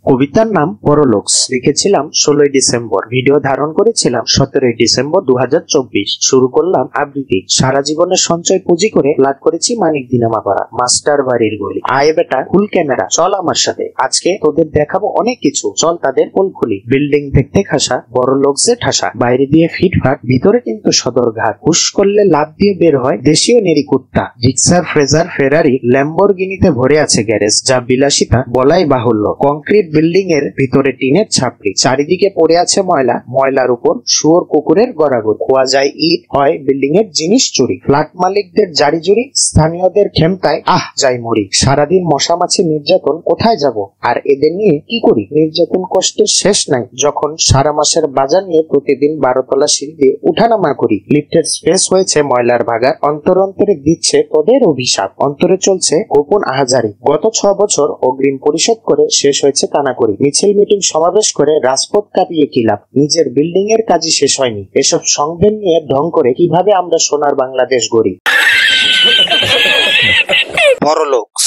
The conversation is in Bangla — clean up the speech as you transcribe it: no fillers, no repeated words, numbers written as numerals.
কবিতার নাম পরলোকস। লিখেছিলাম 16 ডিসেম্বর। ভিডিও ধারণ করেছিলাম 17 ডিসেম্বর 2024। শুরু করলাম আবৃত্তি। সারা জীবনের সঞ্চয় পুঁজি করে ফ্ল্যাট করেছি মানিক দিনামাপাড়া মাস্টার বাড়ির গলি। আয় বেটা ফুল ক্যামেরা, চল আমার সাথে। আজকে তোদের দেখাবো অনেক কিছু, চল তাদের পোল খুলি। বিল্ডিং দেখতে খাসা, বড় লোকসে ঠাসা, বাইরে দিয়ে ফিটফাট, ভিতরে কিন্তু সদরঘাট। হুশ করলে লাভ দিয়ে বের হয় দেশীয় নেরি কুত্তা। রিক্সার, ফ্রেজার, ফেরারি, ল্যাম্বরগিনিতে ভরে আছে গ্যারেজ, যা বিলাসিতা বলাই বাহুল্য। কংক্রিট বিল্ডিং এর ভিতরে টিনের ছাপড়ি, চারিদিকে পড়ে আছে ময়লা, ময়লার উপর শুয়োর কুকুরের গড়াগড়ি। খোয়া যায় ইট, হয় বিল্ডিং এর জিনিস চুরি। ফ্ল্যাট মালিকদের জারি জুরি, স্থানীয়দের খেমতায় যাই মরি। সারাদিন মশা মাছি নির্যাতন, কোথায় যাব আর এদের নিয়ে কি করি? নির্যাতন কষ্টের শেষ নাই যখন সারা মাসের বাজার নিয়ে প্রতিদিন 12 তলা সিঁড়ি দিয়ে উঠানামা করি। লিফটের স্পেস হয়েছে ময়লার ভাগার, অন্তর অন্তরে দিচ্ছে তোদের অভিশাপ। অন্তরে চলছে গোপন আহাজারি। গত 6 বছর অগ্রিম পরিশোধ করে শেষ হয়েছে কানাকড়ি। মিছিল মিটিং সমাবেশ করে রাজপথ কাঁপিয়ে কি লাভ? নিজের বিল্ডিং এর কাজই শেষ হয়নি। এসব সংঘের নিয়ে ঢং করে কিভাবে আমরা সোনার বাংলাদেশ গড়ি? পরলোকস।